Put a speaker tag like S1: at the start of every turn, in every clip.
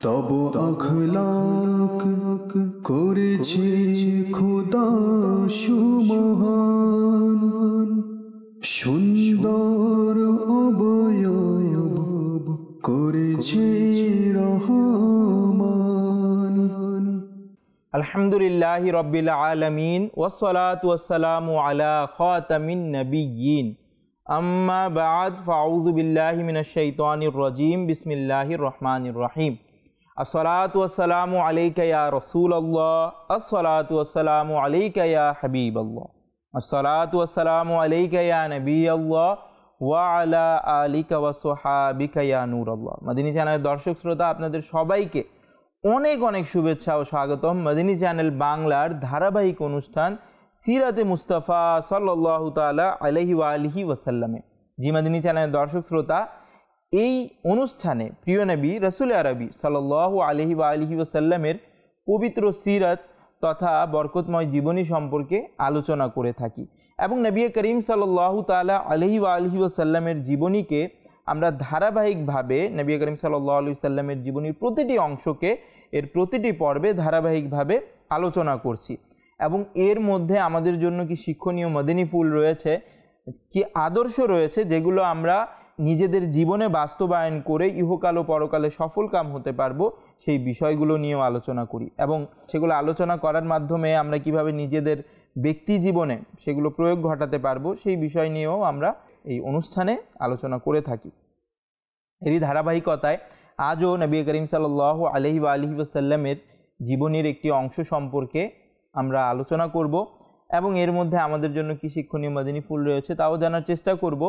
S1: তব আখলাক করেছে খোদা সুমহান, সুন্দর অবয়ব করেছে রহমান।
S2: আলহামদুলিল্লাহি রাব্বিল আলামিন ওয়াসসালাতু ওয়াসসালামু আলা খাতামিন নাবিয়্যিন, আম্মা বা'দ, ফাআউযু বিল্লাহি মিনাশ শাইতানির রাজীম, বিসমিল্লাহির রহমানির রহিম। আসসালাতু ওয়াসসালামু আলাইকা ইয়া রাসূলুল্লাহ, আসসালাতু ওয়াসসালামু আলাইকা ইয়া হাবিবাল্লাহ, আসসালাতু ওয়াসসালামু আলাইকা ইয়া নবিয়াল্লাহ ওয়া আলা আলিকা ওয়া সাহাবিকা ইয়া নূরাল্লাহ। মাদিনী চ্যানেলের দর্শক শ্রোতা, আপনাদের সবাইকে অনেক অনেক শুভেচ্ছা ও স্বাগতম মাদিনী চ্যানেল বাংলার ধারাবাহিক অনুষ্ঠান সিরাতে মুস্তাফা সাল্লাল্লাহু তাআলা আলাইহি ওয়া আলিহি ওয়াসাল্লামে। জি মাদিনী চ্যানেলের দর্শক শ্রোতা, এই অনুষ্ঠানে প্রিয় নবী রাসূল আরবি সাল্লাল্লাহু আলাইহি ওয়া আলিহি ওয়াসাল্লামের পবিত্র সিরাত তথা বরকতময় জীবনী সম্পর্কে আলোচনা করে থাকি এবং নবী করিম সাল্লাল্লাহু তাআলা আলাইহি ওয়া আলিহি ওয়াসাল্লামের জীবনীকে আমরা ধারাবাহিকভাবে নবী করিম সাল্লাল্লাহু আলাইহি ওয়াসাল্লামের জীবনীর প্রতিটি অংশকে এর প্রতিটি পর্বে ধারাবাহিকভাবে আলোচনা করছি এবং এর মধ্যে আমাদের জন্য কি শিক্ষণীয় মদিনী ফুল রয়েছে, কি আদর্শ রয়েছে, যেগুলো আমরা নিজেদের জীবনে বাস্তবায়ন করে ইহকাল ও পরকালে সফল কাম হতে পারবো, সেই বিষয়গুলো নিয়েও আলোচনা করি এবং সেগুলো আলোচনা করার মাধ্যমে আমরা কিভাবে নিজেদের ব্যক্তি জীবনে সেগুলো প্রয়োগ ঘটাতে পারবো, সেই বিষয় নিয়েও আমরা এই অনুষ্ঠানে আলোচনা করে থাকি। এরই ধারাবাহিকতায় আজও নবী করিম সাল্লাল্লাহু আলাইহি ওয়া আলিহি ওয়াসাল্লামের জীবনীর একটি অংশ সম্পর্কে আমরা আলোচনা করব এবং এর মধ্যে আমাদের জন্য কি শিক্ষণীয় মদিনী ফুল রয়েছে তাও জানার চেষ্টা করব।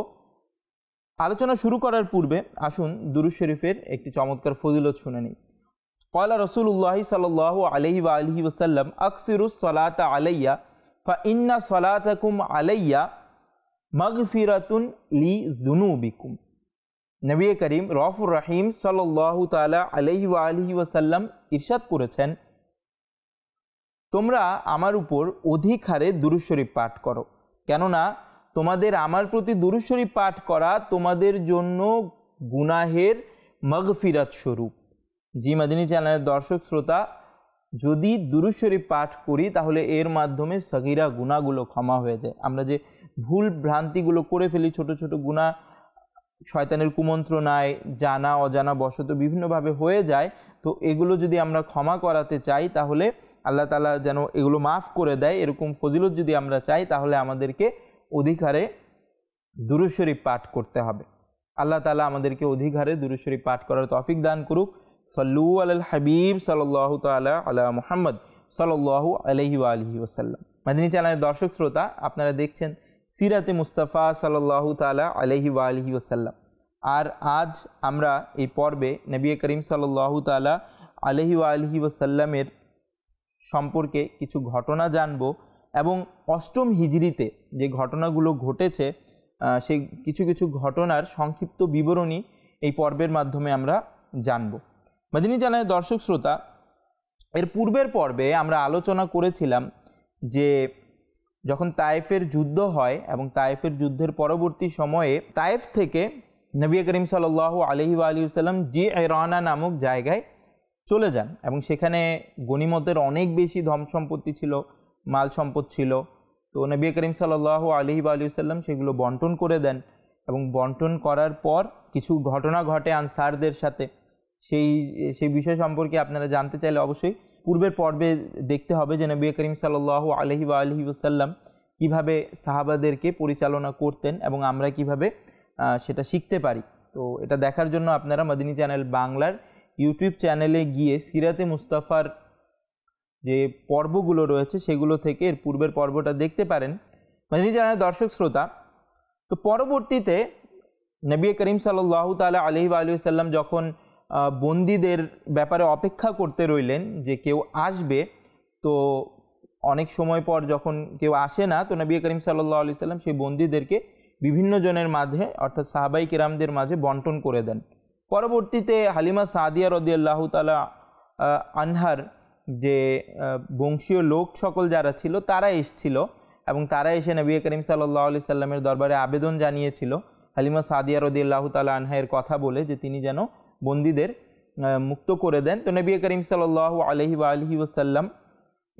S2: আলোচনা শুরু করার পূর্বে আসুন দুরূদ শরীফের একটি চমৎকার ফজিলত শুনে নিই। ক্বালা রাসূলুল্লাহ সাল্লাল্লাহু আলাইহি ওয়া আলিহি ওয়াসাল্লাম, আকসিরুস সালাতা আলাইয়া ফা ইন্না সালাতাকুম আলাইয়া মাগফিরাতুন লি যুনুবিকুম। নবী করিম রউফুর রহিম সাল্লাল্লাহু তাআলা আলাইহি ওয়া আলিহি ওয়াসাল্লাম ইরশাদ করেছেন, তোমরা আমার উপর অধিক হারে দুরূদ শরীফ পাঠ করো, কেননা তোমাদের আমার প্রতি দুরূদ শরীফ পাঠ করা তোমাদের জন্য গুনাহের মাগফিরাত স্বরূপ। জি মাদিনী চ্যানেলের দর্শক শ্রোতা, যদি দুরূদ শরীফ পাঠ করি তাহলে এর মাধ্যমে সগীরা গুনাহগুলো ক্ষমা হয়ে যায়। আমরা যে ভুল ভ্রান্তিগুলো করে ফেলি, ছোট ছোট গুনাহ শয়তানের কুমন্ত্রণায় জানা অজানা বশত বিভিন্নভাবে হয়ে যায়, তো এগুলো যদি আমরা ক্ষমা করাতে চাই তাহলে আল্লাহ তাআলা যেন এগুলো মাফ করে দেয়, এরকম ফজিলত যদি আমরা চাই তাহলে আমাদেরকে অধিক হারে দুরূদ শরীফ পাঠ করতে হবে। আল্লাহ তাআলা আমাদেরকে অধিক হারে দুরূদ শরীফ পাঠ করার তৌফিক দান করুক। সাল্লু আলাল হাবিব সাল্লাল্লাহু তাআলা আলা মুহাম্মদ সাল্লাল্লাহু আলাইহি ওয়া আলিহি ওয়াসাল্লাম। মাদিনী চ্যানেলের দর্শক শ্রোতা, আপনারা দেখছেন সিরাতে মুস্তাফা সাল্লাল্লাহু তাআলা আলাইহি ওয়া আলিহি ওয়াসাল্লাম। আর আজ আমরা এই পর্বে নবী করিম সাল্লাল্লাহু তাআলা আলাইহি ওয়া আলিহি ওয়াসাল্লামের সম্পর্কে কিছু ঘটনা জানব এবং অষ্টম হিজরিতে যে ঘটনাগুলো ঘটেছে সেই কিছু কিছু ঘটনার সংক্ষিপ্ত বিবরণী এই পর্বের মাধ্যমে আমরা জানব। মাদিনী চ্যানেলের দর্শক শ্রোতা, এর পূর্বের পর্বে আমরা আলোচনা করেছিলাম যে যখন তায়েফের যুদ্ধ হয় এবং তায়েফের যুদ্ধের পরবর্তী সময়ে তায়েফ থেকে নবী করিম সাল্লাল্লাহু আলাইহি ওয়া আলিহি ওয়াসাল্লাম জি'রানা নামক জায়গায় চলে যান এবং সেখানে গনিমতের অনেক বেশি ধন সম্পত্তি ছিল, মাল সম্পদ ছিল। তো নবী করিম সাল্লাল্লাহু আলাইহি ওয়া আলিহি ওয়াসাল্লাম সেগুলো বন্টন করে দেন এবং বন্টন করার পর কিছু ঘটনা ঘটে আনসারদের সাথে। সেই বিষয় সম্পর্কে আপনারা জানতে চাইলে অবশ্যই পূর্বের পর্বে দেখতে হবে যে নবী করিম সাল্লাল্লাহু আলাইহি ওয়া আলিহি ওয়াসাল্লাম কীভাবে সাহাবাদেরকে পরিচালনা করতেন এবং আমরা কিভাবে সেটা শিখতে পারি। তো এটা দেখার জন্য আপনারা মাদিনী চ্যানেল বাংলার ইউটিউব চ্যানেলে গিয়ে সিরাতে মুস্তাফার যে পর্বগুলো রয়েছে সেগুলো থেকে এর পূর্বের পর্বটা দেখতে পারেন। মাদিনী চ্যানেলের দর্শক শ্রোতা, তো পরবর্তীতে নবী করিম সাল্লাল্লাহু তাআলা আলাইহি ওয়া আলিহি ওয়াসাল্লাম যখন বন্দীদের ব্যাপারে অপেক্ষা করতে রইলেন যে কেউ আসবে, তো অনেক সময় পর যখন কেউ আসে না, তো নবী করিম সাল্লাল্লাহু আলাইহি ওয়াসাল্লাম সেই বন্দীদেরকে বিভিন্ন জনের মাঝে অর্থাৎ সাহাবাই কিরামদের মাঝে বন্টন করে দেন। পরবর্তীতে হালিমা সাদিয়া রাদিয়াল্লাহু তাআলা আনহার যে বংশীয় লোক সকল যারা ছিল তারা এসেছিল এবং তারা এসে নবী করিম সাল্লাল্লাহু আলাইহি সাল্লামের দরবারে আবেদন জানিয়েছিল হালিমা সাদিয়া রাদিয়াল্লাহু তাআলা আনহা এর কথা বলে যে তিনি যেন বন্দীদের মুক্ত করে দেন। তো নবী করিম সাল্লাল্লাহু আলাইহি ওয়াসাল্লাম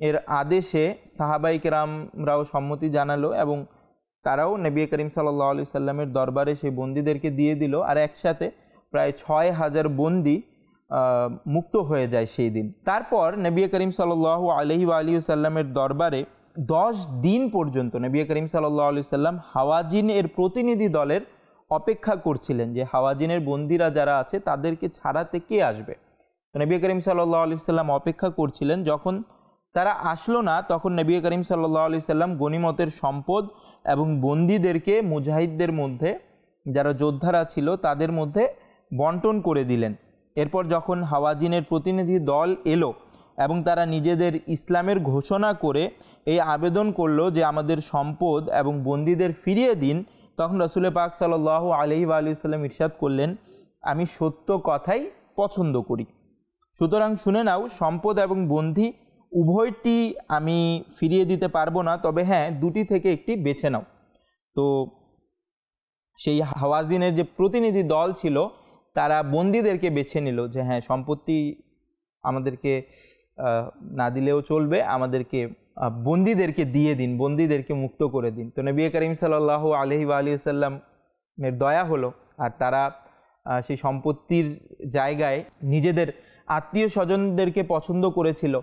S2: এর আদেশে সাহাবাই কেরামরাও সম্মতি জানালো এবং তারাও নবী করিম সাল্লাল্লাহু আলাইহি সাল্লামের দরবারে সেই বন্দীদেরকে দিয়ে দিল। আর একসাথে প্রায় ৬,০০০ বন্দী মুক্ত হয়ে যায় সেই দিন। তারপর নবী করিম সাল্লাল্লাহু আলাইহি সাল্লামের দরবারে 10 দিন পর্যন্ত নবী করিম সাল্লাল্লাহু আলাইহি সাল্লাম হাওয়াজিন এর প্রতিনিধি দলের অপেক্ষা করছিলেন যে হাওয়াজিনের বন্দীরা যারা আছে তাদেরকে ছাড়াতে কে আসবে। তো নবী করিম সাল্লাল্লাহু আলাইহি সাল্লাম অপেক্ষা করছিলেন। যখন তারা আসলো না তখন নবী করিম সাল্লাল্লাহু আলাইহি সাল্লাম গনিমতের সম্পদ এবং বন্দীদেরকে মুজাহিদদের মধ্যে যারা যোদ্ধারা ছিল তাদের মধ্যে বন্টন করে দিলেন। এরপর যখন হাওয়াজিনের প্রতিনিধি দল এলো এবং তারা নিজেদের ইসলামের ঘোষণা করে এই আবেদন করলো যে আমাদের সম্পদ এবং বন্দীদের ফিরিয়ে দিন, তখন রাসূল পাক সাল্লাল্লাহু আলাইহি সাল্লাম ইরশাদ করলেন, আমি সত্য কথাই পছন্দ করি। সুতরাং শুনে নাও, সম্পদ এবং বন্দী উভয়টি আমি ফিরিয়ে দিতে পারবো না, তবে হ্যাঁ দুটি থেকে একটি বেছে নাও। তো সেই হাওয়াজিনের যে প্রতিনিধি দল ছিল তারা বন্দীদেরকে বেছে নিল যে হ্যাঁ সম্পত্তি আমাদেরকে না দিলেও চলবে, আমাদেরকে বন্দীদেরকে দিয়ে দিন, বন্দীদেরকে মুক্ত করে দিন। তো নবী করিম সাল্লাল্লাহু আলাইহি সাল্লামের দয়া হলো আর তারা সেই সম্পত্তির জায়গায় নিজেদের আত্মীয় স্বজনদেরকে পছন্দ করেছিল।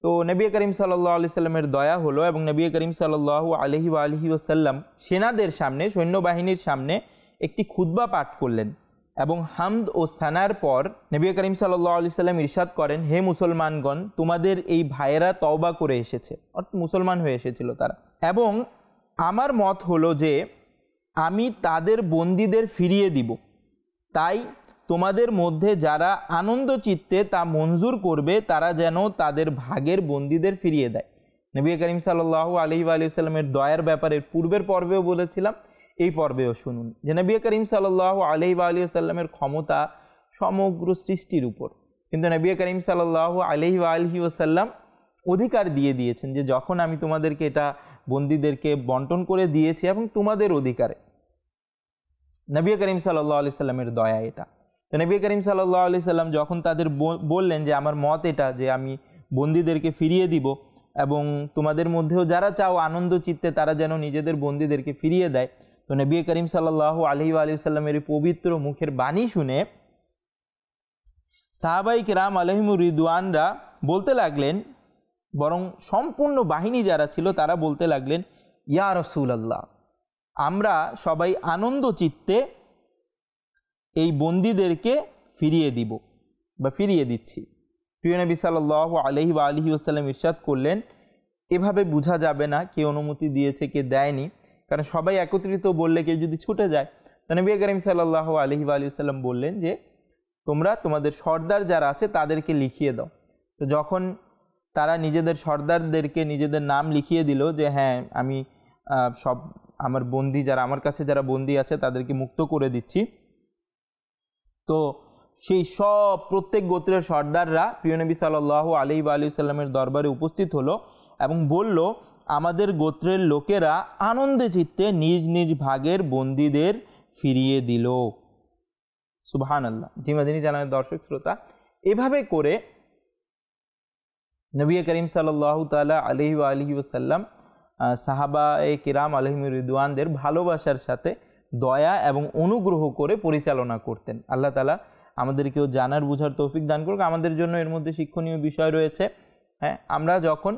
S2: তো নবী করিম সাল্লাল্লাহু আলাইহি সাল্লামের দয়া হলো এবং নবী করিম সাল্লাল্লাহু আলাইহি ওয়াসাল্লাম সেনাদের সামনে, সৈন্যবাহিনীর সামনে একটি খুতবা পাঠ করলেন এবং হামদ ও সানার পর নবী করিম সাল্লাল্লাহু আলাইহি সাল্লাম ইরশাদ করেন, হে মুসলমানগণ, তোমাদের এই ভাইয়েরা তওবা করে এসেছে, অর্থাৎ মুসলমান হয়ে এসেছিল তারা, এবং আমার মত হলো যে আমি তাদের বন্দীদের ফিরিয়ে দিব। তাই তোমাদের মধ্যে যারা আনন্দ চিত্তে তা মঞ্জুর করবে তারা যেন তাদের ভাগের বন্দীদের ফিরিয়ে দেয়। নবী করিম সাল্লাল্লাহু আলাইহি সাল্লামের দয়ার ব্যাপারে পূর্বের পর্বেও বলেছিলাম, এই পর্বেও শুনুন যে নবী করিম সাল্লাল্লাহু আলাইহি সাল্লামের ক্ষমতা সমগ্র সৃষ্টির উপর, কিন্তু নবী করিম সাল্লাল্লাহু আলাইহি সাল্লাম অধিকার দিয়ে দিয়েছেন যে যখন আমি তোমাদেরকে এটা বন্দীদেরকে বন্টন করে দিয়েছি এবং তোমাদের অধিকারে। নবী করিম সাল্লাল্লাহু আলাইহি সাল্লামের দয়া এটা। তো নবী করিম সাল্লাল্লাহু আলাইহি সাল্লাম যখন তাদের বললেন যে আমার মত এটা যে আমি বন্দীদেরকে ফিরিয়ে দিব এবং তোমাদের মধ্যেও যারা চাও আনন্দ চিত্তে তারা যেন নিজেদের বন্দীদেরকে ফিরিয়ে দেয়, তো নবী করিম সাল্লাল্লাহু আলাইহি সাল্লামের পবিত্র মুখের বাণী শুনে সাহাবাই কিরাম আলাইহিমুর রিদওয়ানরা বলতে লাগলেন, বরং সম্পূর্ণ বাহিনী যারা ছিল তারা বলতে লাগলেন, ইয়া রাসূলুল্লাহ, আমরা সবাই আনন্দ চিত্তে এই বন্দীদেরকে ফিরিয়ে দিব বা ফিরিয়ে দিচ্ছি। প্রিয় নবী সাল্লাল্লাহু আলাইহি ওয়াসাল্লাম ইরশাদ করলেন, এভাবে বোঝা যাবে না কে অনুমতি দিয়েছে কে দেয়নি, কারণ সবাই একত্রিত বললে কেউ যদি ছুটে যায়। তো নবী করিম সাল্লাল্লাহু আলাইহি ওয়াসাল্লাম বললেন যে তোমরা তোমাদের সর্দার যারা আছে তাদেরকে লিখিয়ে দাও। তো যখন তারা নিজেদের সর্দারদেরকে নিজেদের নাম লিখিয়ে দিল যে হ্যাঁ আমি সব আমার বন্দী যারা আমার কাছে যারা বন্দী আছে তাদেরকে মুক্ত করে দিচ্ছি, তো সেই সব প্রত্যেক গোত্রের সর্দাররা প্রিয় নবী সাল্লাল্লাহু আলাইহি সাল্লামের দরবারে উপস্থিত হলো এবং বলল, আমাদের গোত্রের লোকেরা আনন্দে চিত্তে নিজ নিজ ভাগের বন্দীদের ফিরিয়ে দিল। সুবহানাল্লাহ। জি মাদিনী জানার দর্শক শ্রোতা, এভাবে করে নবী করিম সাল্লাল্লাহু তাআলা আলাইহি ওয়াসাল্লাম সাহাবায়ে কিরাম আলাইহিমুর রিদওয়ানদের ভালোবাসার সাথে দয়া এবং অনুগ্রহ করে পরিচালনা করতেন। আল্লাহ তাআলা আমাদেরকেও জানার বুঝার তৌফিক দান করুক। আমাদের জন্য এর মধ্যে শিক্ষণীয় বিষয় রয়েছে। হ্যাঁ, আমরা যখন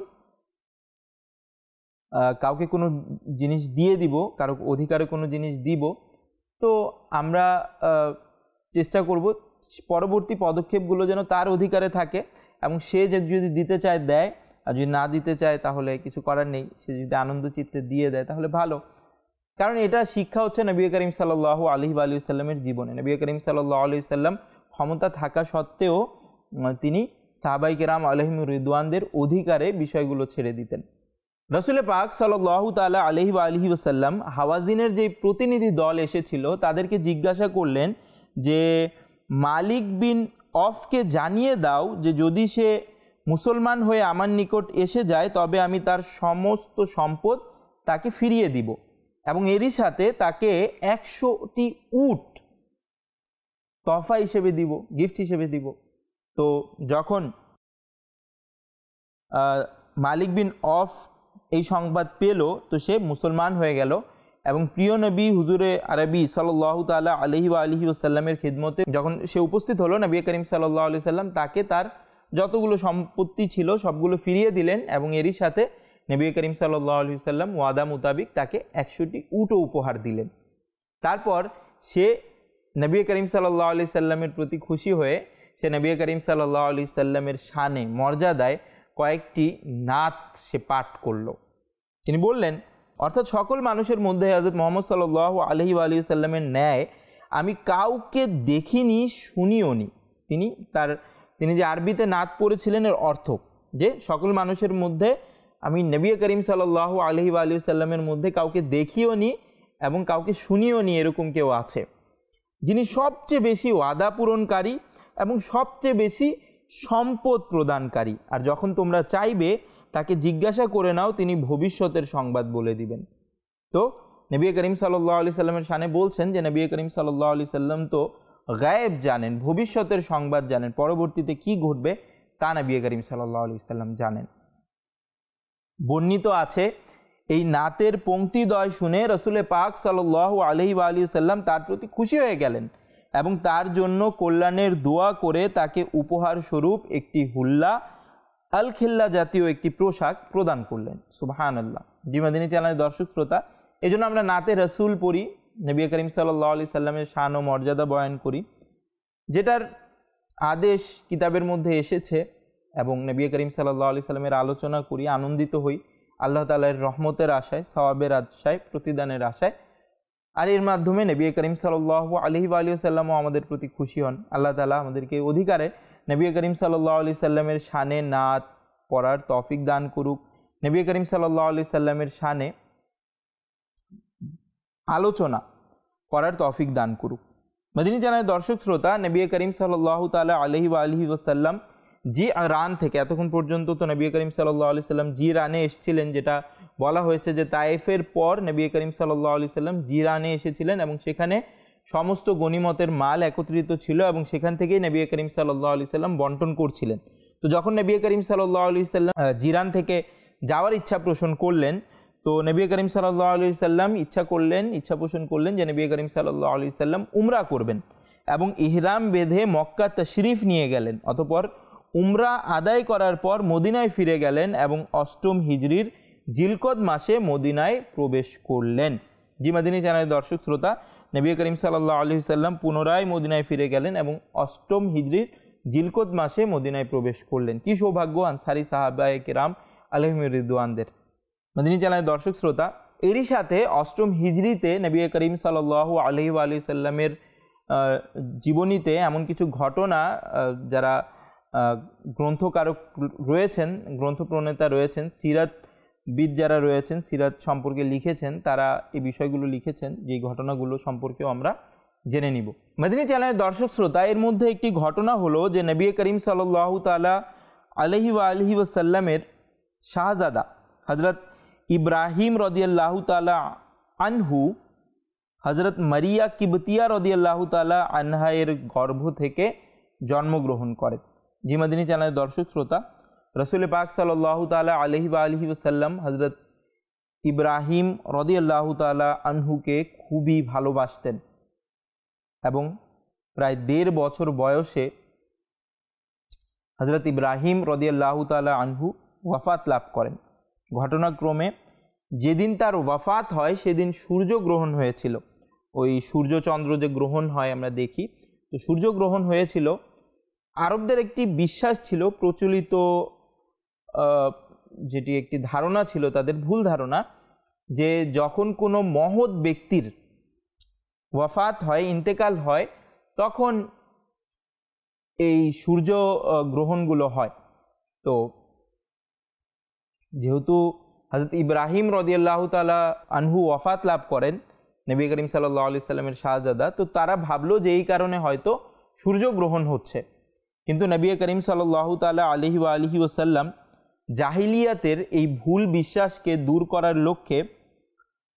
S2: কাউকে কোনো জিনিস দিয়ে দিব, কারো অধিকারে কোনো জিনিস দিব, তো আমরা চেষ্টা করব পরবর্তী পদক্ষেপগুলো যেন তার অধিকারে থাকে এবং সে যদি দিতে চায় দেয়, আর যদি না দিতে চায় তাহলে কিছু করার নেই, সে যদি আনন্দ চিত্তে দিয়ে দেয় তাহলে ভালো। কারণ এটা শিক্ষা হচ্ছে নবী করিম সাল্লাল্লাহু আলাইহি সাল্লামের জীবনে। নবী করিম সাল্লাল্লাহু আলাইহি সাল্লাম ক্ষমতা থাকা সত্ত্বেও তিনি সাহাবাই কেরাম আলাইহিমুর রিদওয়ানদের অধিকারে বিষয়গুলো ছেড়ে দিতেন। রাসূল পাক সাল্লাল্লাহু তাআলা আলাইহি ওয়াসাল্লাম হাওয়াজিনের যে প্রতিনিধি দল এসেছিল তাদেরকে জিজ্ঞাসা করলেন যে মালিক বিন অফকে জানিয়ে দাও যে যদি সে মুসলমান হয়ে আমার নিকট এসে যায় তবে আমি তার সমস্ত সম্পদ তাকে ফিরিয়ে দিব এবং এরই সাথে তাকে 100টি উট তহফা হিসেবে দিব, গিফট হিসেবে দিব। তো যখন মালিক বিন অফ এই সংবাদ পেল তো সে মুসলমান হয়ে গেল এবং প্রিয় নবী হুজুরে আরবি সাল্লাল্লাহু তাআলা আলাইহি ওয়া আলিহি ওয়াসাল্লামের খিদমতে যখন সে উপস্থিত হলো, নবী করিম সাল্লাল্লাহু আলাইহি সাল্লাম তাকে তার যতগুলো সম্পত্তি ছিল সবগুলো ফিরিয়ে দিলেন এবং এরই সাথে নবী করিম সাল্লাল্লাহু আলাইহি সাল্লাম ওয়াদা মোতাবিক তাকে 100টি উটও উপহার দিলেন। তারপর সে নবী করিম সাল্লাল্লাহু আলাইহি সাল্লামের প্রতি খুশি হয়ে সে নবী করিম সাল্লাল্লাহু আলাইহি সাল্লামের শানে মর্যাদায় কয়েকটি নাত সে পাঠ করল। তিনি বললেন, অর্থাৎ সকল মানুষের মধ্যে হযরত মুহাম্মদ সাল্লাল্লাহু আলাইহি ওয়া আলিহি সাল্লামের ন্যায় আমি কাউকে দেখিনি, শুনিও নি। তিনি যে আরবিতে নাত পড়েছিলেন এর অর্থ যে সকল মানুষের মধ্যে আমি নবী করিম সাল্লাল্লাহু আলাইহি ওয়া আলিহি সাল্লামের মধ্যে কাউকে দেখিও নি এবং কাউকে শুনিও নি এরকম কেউ আছে যিনি সবচেয়ে বেশি ওয়াদা পূরণকারী এবং সবচেয়ে বেশি সম্পদ প্রদানকারী। আর যখন তোমরা চাইবে তাকে জিজ্ঞাসা করে নাও, তিনি ভবিষ্যতের সংবাদ বলে দিবেন। তো নবী করিম সাল্লাল্লাহু আলাইহি সাল্লামের শানে বলছেন যে নবী করিম সাল্লাল্লাহু আলাইহি সাল্লাম তো গায়েব জানেন, ভবিষ্যতের সংবাদ জানেন, পরবর্তীতে কি ঘটবে তা নবী করিম সাল্লাল্লাহু আলাইহি সাল্লাম জানেন। বর্ণিত আছে এই নাতের পংক্তিদ্বয় শুনে রাসূল পাক সাল্লাল্লাহু আলাইহি ওয়া আলিহি সাল্লাম তার প্রতি খুশি হয়ে গেলেন এবং তার জন্য কল্যাণের দোয়া করে তাকে উপহার স্বরূপ একটি হুল্লা আল খিল্লা জাতীয় একটি পোশাক প্রদান করলেন। সুবহানাল্লাহ। জি মাদিনী চ্যানেলের দর্শক শ্রোতা, এই জন্য আমরা নাতে রাসূল পড়ি, নবী করিম সাল্লাল্লাহু আলাইহি সাল্লামের শান ও মর্যাদা বয়ান করি, যেটার আদেশ কিতাবের মধ্যে এসেছে এবং নবী করিম সাল্লাল্লাহু আলাইহি সাল্লামের আলোচনা করি, আনন্দিত হই আল্লাহ তাআলার রহমতের আশায়, সওয়াবের আশায়, প্রতিদানের আশায়। আর এর মাধ্যমে নবী করিম সাল্লাল্লাহু আলাইহি ওয়া আলিহি সাল্লামও আমাদের প্রতি খুশি হন। আল্লাহ তাআলা আমাদেরকে অধিকারে নবী করিম সাল্লাল্লাহু আলাইহি সাল্লামের শানে নাত পড়ার তৌফিক দান করুক, নবী করিম সাল্লাল্লাহু আলাইহি সাল্লামের শানে আলোচনা করার তৌফিক দান করুক। মদিনী চ্যানেলের দর্শক শ্রোতা, নবী করিম সাল্লাল্লাহু তাআলা আলাইহি ওয়া আলিহি ওয়াসাল্লাম জিরান থেকে এতক্ষণ পর্যন্ত তো নবী করিম সাল্লাল্লাহু আলাইহি সাল্লাম জিরানে এসেছিলেন, যেটা বলা হয়েছে যে তায়েফের পর নবী করিম সাল্লাল্লাহু আলাইহি সাল্লাম জিরানে এসেছিলেন এবং সেখানে সমস্ত গনিমতের মাল একত্রিত ছিল এবং সেখান থেকেই নবী করিম সাল্লাল্লাহু আলাইহি সাল্লাম বন্টন করছিলেন। তো যখন নবী করিম সাল্লাল্লাহু আলাইহি সাল্লাম জিরান থেকে যাওয়ার ইচ্ছা পোষণ করলেন, তো নবী করিম সাল্লাল্লাহু আলাইহি সাল্লাম ইচ্ছা পোষণ করলেন যে নবী করিম সাল্লাল্লাহু আলাইহি সাল্লাম উমরা করবেন এবং ইহরাম বেঁধে মক্কা তশরিফ নিয়ে গেলেন। অতঃপর উমরা আদায় করার পর মদিনায় ফিরে গেলেন এবং 8ম হিজরির জিলকদ মাসে মদিনায় প্রবেশ করলেন। জি মাদিনী চ্যানেলের দর্শক শ্রোতা, নবী করিম সাল্লাল্লাহু আলাইহি সাল্লাম পুনরায় মদিনায় ফিরে গেলেন এবং 8ম হিজরির জিলকদ মাসে মদিনায় প্রবেশ করলেন। কি সৌভাগ্য আনসারী সাহাবায়ে কেরাম আলাইহিম রিদওয়ানদের। মাদিনী চ্যানেলের দর্শক শ্রোতা, এরই সাথে 8ম হিজরিতে নবী করিম সাল্লাল্লাহু আলাইহি ওয়া আলিহি সাল্লামের জীবনীতে এমন কিছু ঘটনা যারা গ্রন্থকারক রয়েছেন, গ্রন্থ প্রণেতা রয়েছেন, সিরাতবিদ যারা রয়েছেন, সিরাত সম্পর্কে লিখেছেন, তারা এই বিষয়গুলো লিখেছেন, যেই ঘটনাগুলো সম্পর্কেও আমরা জেনে নিব। মদিনী চ্যানেলের দর্শক শ্রোতা, এর মধ্যে একটি ঘটনা হলো যে নবী করিম সাল্লাল্লাহু তাআলা আলাইহি ওয়া আলিহি ওয়াসাল্লামের শাহজাদা হযরত ইব্রাহিম রাদিয়াল্লাহু তাআলা আনহু হযরত মারিয়া কিবতিয়া রাদিয়াল্লাহু তাআলা আনহা এর গর্ভ থেকে জন্মগ্রহণ করেন। জি মাদিনী চ্যানেলের দর্শক শ্রোতা, রাসূল পাক সাল্লাল্লাহু তাআলা আলাইহি ওয়া আলিহি ওয়াসাল্লাম হযরত ইব্রাহিম রাদিয়াল্লাহু তাআলা আনহুকে খুবই ভালোবাসতেন এবং প্রায় 1.5 বছর বয়সে হযরত ইব্রাহিম রাদিয়াল্লাহু তাআলা আনহু ওয়াফাত লাভ করেন। ঘটনাক্রমে যেদিন তার ওয়াফাত হয় সেদিন সূর্যগ্রহণ হয়েছিল। ওই সূর্যচন্দ্র যে গ্রহণ হয় আমরা দেখি, তো সূর্যগ্রহণ হয়েছিল। আরবদের একটি বিশ্বাস ছিল, প্রচলিত যেটি একটি ধারণা ছিল তাদের, ভুল ধারণা, যে যখন কোনো মহৎ ব্যক্তির ওয়াফাত হয়, ইন্তেকাল হয়, তখন এই সূর্য গ্রহণগুলো হয়। তো যেহেতু হযরত ইব্রাহিম রাদিয়াল্লাহু তাআলা আনহু ওয়াফাত লাভ করেন, নবী করিম সাল্লাল্লাহু আলাইহি সাল্লামের শাহজাদা, তো তারা ভাবলো যে এই কারণে হয়তো সূর্যগ্রহণ হচ্ছে। কিন্তু নবী করিম সাল্লাল্লাহু তাআলা আলাইহি ওয়া আলিহি ওয়াসাল্লাম জাহিলিয়াতের এই ভুল বিশ্বাসকে দূর করার লক্ষ্যে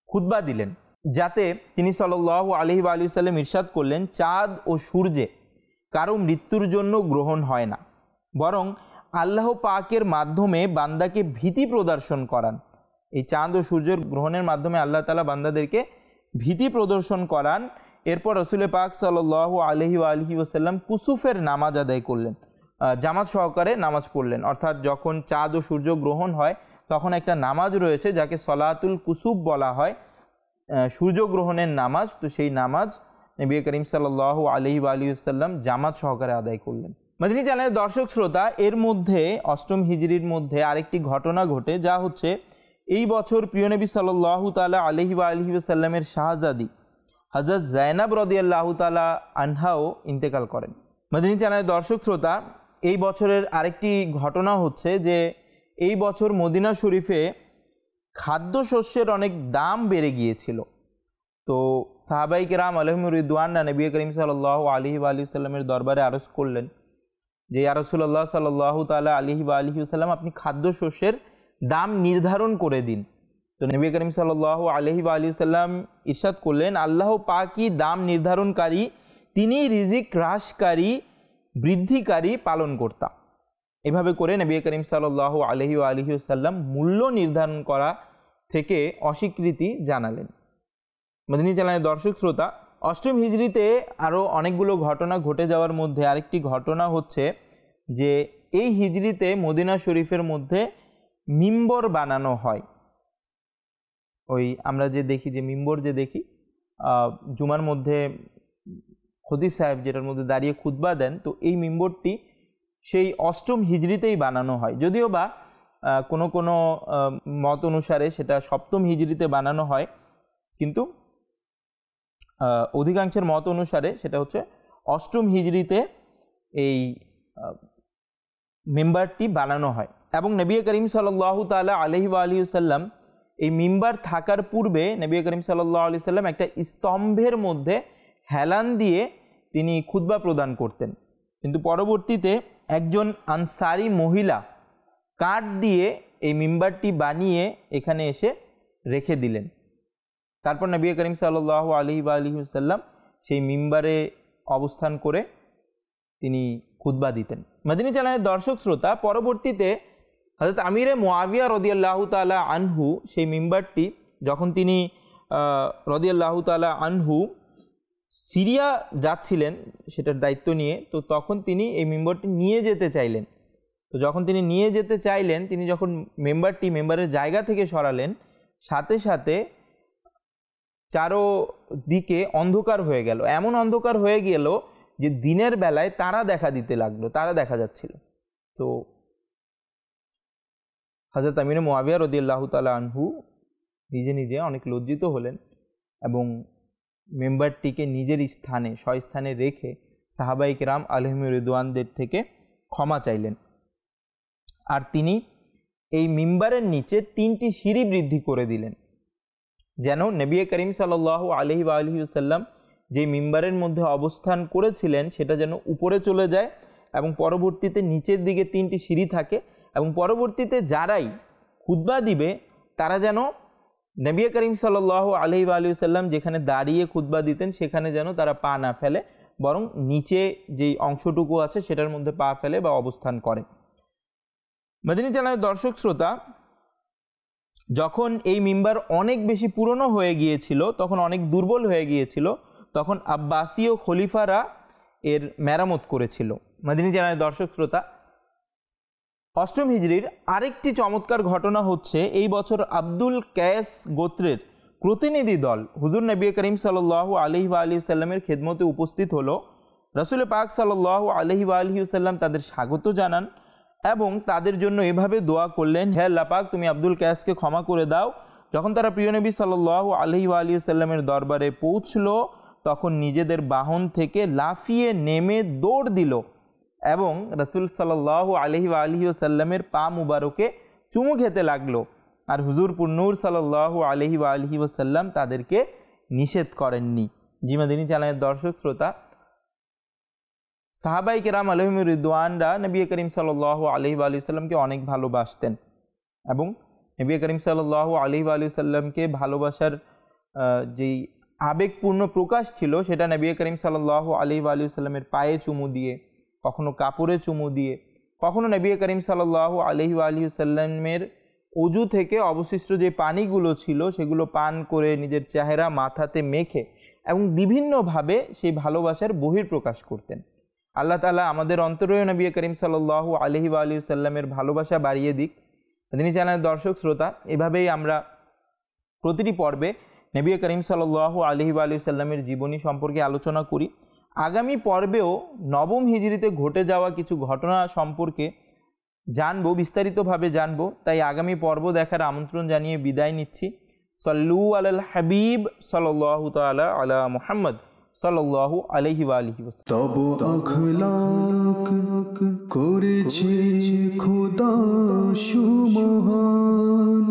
S2: খুতবা দিলেন, যাতে তিনি সাল্লাল্লাহু আলাইহি ওয়া আলিহি ওয়াসাল্লাম ইরশাদ করলেন, চাঁদ ও সূর্যে কারো মৃত্যুর জন্য গ্রহণ হয় না, বরং আল্লাহ পাকের মাধ্যমে বান্দাকে ভীতি প্রদর্শন করান। এই চাঁদ ও সূর্যের গ্রহণের মাধ্যমে আল্লাহ তাআলা বান্দাদেরকে ভীতি প্রদর্শন করান। এরপর রসুল পাক সাল্লাল্লাহু আলাইহি ওয়াসাল্লাম কুসুফের নামাজ আদায় করলেন, জামাত সহকারে নামাজ পড়লেন। অর্থাৎ যখন চাঁদ ও সূর্য গ্রহণ হয় তখন একটা নামাজ রয়েছে যাকে সলাতুল কুসুফ বলা হয়, সূর্যগ্রহণের নামাজ। তো সেই নামাজ নবী করিম সাল্লাল্লাহু আলাইহি ওয়াসাল্লাম জামাত সহকারে আদায় করলেন। মদিনী চ্যানেলের দর্শক শ্রোতা, এর মধ্যে অষ্টম হিজরির মধ্যে আরেকটি ঘটনা ঘটে, যা হচ্ছে এই বছর প্রিয় নবী সাল্লাল্লাহু তাআলা আলাইহি ওয়াসাল্লামের শাহজাদি হযরত যায়নাব রাদিয়াল্লাহু তাআলা আনহাও ইন্তেকাল করেন। মদিনী চ্যানেলের দর্শক শ্রোতা, এই বছরের আরেকটি ঘটনা হচ্ছে যে এই বছর মদিনা শরীফে খাদ্যশস্যের অনেক দাম বেড়ে গিয়েছিল। তো সাহাবাই কেরাম আলাইহিম রিদওয়ানরা নবী করিম সাল্লাল্লাহু আলাইহি ওয়াসাল্লামের দরবারে আরজ করলেন যে ইয়া রাসূলুল্লাহ সাল্লাল্লাহু তাআলা আলাইহি ওয়াসাল্লাম, আপনি খাদ্যশস্যের দাম নির্ধারণ করে দিন। তো নবী করিম সাল্লাল্লাহু আলাইহি ওয়াসাল্লাম ইরশাদ করলেন, আল্লাহ পাকই দাম নির্ধারণকারী, তিনি রিজিক হ্রাসকারী, বৃদ্ধিকারী, পালনকর্তা। এভাবে করে নবী করিম সাল্লাল্লাহু আলাইহি ওয়াসাল্লাম মূল্য নির্ধারণ করা থেকে অস্বীকৃতি জানালেন। মদিনী চ্যানেলের দর্শক শ্রোতা, অষ্টম হিজরিতে আরও অনেকগুলো ঘটনা ঘটে যাওয়ার মধ্যে আরেকটি ঘটনা হচ্ছে যে এই হিজরিতে মদিনা শরীফের মধ্যে মিম্বর বানানো হয়। ওই আমরা যে দেখি যে মিম্বর যে দেখি জুমার মধ্যে খতিব সাহেব যেটার মধ্যে দাঁড়িয়ে খুতবা দেন, তো এই মিম্বরটি সেই অষ্টম হিজরিতেই বানানো হয়। যদিও বা কোনো কোনো মত অনুসারে সেটা সপ্তম হিজরিতে বানানো হয়, কিন্তু অধিকাংশের মত অনুসারে সেটা হচ্ছে অষ্টম হিজরিতে এই মিম্বারটি বানানো হয়। এবং নবী করিম সাল্লাল্লাহু তাআলা আলাইহি ওয়াসাল্লাম এই মিম্বার থাকার পূর্বে নবী করিম সাল্লাল্লাহু আলাইহি সাল্লাম একটা স্তম্ভের মধ্যে হেলান দিয়ে তিনি খুতবা প্রদান করতেন, কিন্তু পরবর্তীতে একজন আনসারি মহিলা কাঠ দিয়ে এই মিম্বারটি বানিয়ে এখানে এসে রেখে দিলেন। তারপর নবী করিম সাল্লাল্লাহু আলাইহি ওয়াসাল্লাম সেই মিম্বারে অবস্থান করে তিনি খুতবা দিতেন। মদিনী চ্যানেলের দর্শক শ্রোতা, পরবর্তীতে হযরত আমিরে মুআবিয়া রাদিয়াল্লাহু তাআলা আনহু সেই মিম্বারটি যখন তিনি রাদিয়াল্লাহু তাআলা আনহু সিরিয়া যাচ্ছিলেন সেটার দায়িত্ব নিয়ে, তো তখন তিনি এই মিম্বারটি নিয়ে যেতে চাইলেন। তো যখন তিনি নিয়ে যেতে চাইলেন, তিনি যখন মেম্বারের জায়গা থেকে সরালেন, সাথে সাথে চারোদিকে অন্ধকার হয়ে গেল। এমন অন্ধকার হয়ে গেল যে দিনের বেলায় তারা দেখা দিতে লাগলো, তারা দেখা যাচ্ছিল। তো হযরত আমির মুআবিয়া রাদিয়াল্লাহু তাআলা আনহু নিজে নিজে অনেক লজ্জিত হলেন এবং মেম্বারটিকে নিজের স্থানে স্বস্থানে রেখে সাহাবায়ে কেরাম আলাইহিম রিদওয়ানদের থেকে ক্ষমা চাইলেন। আর তিনি এই মিম্বারের নিচে 3টি সিঁড়ি বৃদ্ধি করে দিলেন, যেন নবী করিম সাল্লাল্লাহু আলাইহি ওয়াসাল্লাম যে মিম্বারের মধ্যে অবস্থান করেছিলেন সেটা যেন উপরে চলে যায় এবং পরবর্তীতে নিচের দিকে 3টি সিঁড়ি থাকে, এবং পরবর্তীতে যারাই খুতবা দিবে তারা যেন নবী করিম সাল্লাল্লাহু আলাইহি ওয়াসাল্লাম যেখানে দাঁড়িয়ে খুতবা দিতেন সেখানে যেন তারা পা না ফেলে, বরং নিচে যেই অংশটুকু আছে সেটার মধ্যে পা ফেলে বা অবস্থান করে। মদিনী চ্যানেলের দর্শক শ্রোতা, যখন এই মিম্বার অনেক বেশি পুরনো হয়ে গিয়েছিল, তখন অনেক দুর্বল হয়ে গিয়েছিল, তখন আব্বাসীয় খলিফারা এর মেরামত করেছিল। মদিনী চ্যানেলের দর্শক শ্রোতা, অষ্টম হিজরির আরেকটি চমৎকার ঘটনা হচ্ছে এই বছর আব্দুল কায়েস গোত্রের প্রতিনিধি দল হুজুর নবী করিম সাল্লাল্লাহু আলাইহি ওয়াসাল্লামের খেদমতে উপস্থিত হলো। রাসূল পাক সাল্লাল্লাহু আলাইহি ওয়াসাল্লাম তাদের স্বাগত জানান এবং তাদের জন্য এভাবে দোয়া করলেন, হে আল্লাহ পাক, তুমি আব্দুল কায়েসকে ক্ষমা করে দাও। যখন তারা প্রিয় নবী সাল্লাল্লাহু আলাইহি ওয়াসাল্লামের দরবারে পৌঁছলো, তখন নিজেদের বাহন থেকে লাফিয়ে নেমে দৌড় দিল এবং রাসূল সাল্লাল্লাহু আলাইহি ওয়াসাল্লামের পা মুবারকে চুমু খেতে লাগলো। আর হুজুর পুন্নূর সাল্লাল্লাহু আলাইহি ওয়াসাল্লাম তাদেরকে নিষেধ করেননি। জি মদিনী চ্যানেলের দর্শক শ্রোতা, সাহাবায়ে কেরাম আলাইহিম রিদওয়ানরা নবী করিম সাল্লাল্লাহু আলাইহি ওয়াসাল্লামকে অনেক ভালোবাসতেন এবং নবী করিম সাল্লাল্লাহু আলাইহি ওয়াসাল্লামকে ভালোবাসার যেই আবেগপূর্ণ প্রকাশ ছিল সেটা নবী করিম সাল্লাল্লাহু আলাইহি ওয়া সাল্লামের পায়ে চুমু দিয়ে, কখনো কাপড়ে চুমু দিয়ে, কখনো নবী করিম সাল্লাল্লাহু আলাইহি ওয়া সাল্লামের অজু থেকে অবশিষ্ট যে পানিগুলো ছিল সেগুলো পান করে নিজের চেহারা মাথাতে মেখে এবং বিভিন্নভাবে সেই ভালোবাসার বহিঃপ্রকাশ করতেন। আল্লাহ তাআলা আমাদের অন্তরেও নবী করিম সাল্লাল্লাহু আলাইহি ওয়া সাল্লামের ভালোবাসা বাড়িয়ে দিক। তিনি চ্যানেলের দর্শক শ্রোতা, এভাবেই আমরা প্রতিটি পর্বে নবী করিম সাল্লাল্লাহু আলাইহি ওয়া সাল্লামের জীবনী সম্পর্কে আলোচনা করি। আগামী পর্বেও নবম হিজরিতে ঘটে যাওয়া কিছু ঘটনা সম্পর্কে জানবো, বিস্তারিতভাবে জানবো। তাই আগামী পর্ব দেখার আমন্ত্রণ জানিয়ে বিদায় নিচ্ছি। সল্লু আলাল হাবিব সাল্লাল্লাহু তাআলা আলা মুহাম্মদ সাল্লাল্লাহু আলাইহি ওয়া আলিহি ওয়াসাল্লাম।
S1: তব আখলাক করেছে খোদা সুমহান,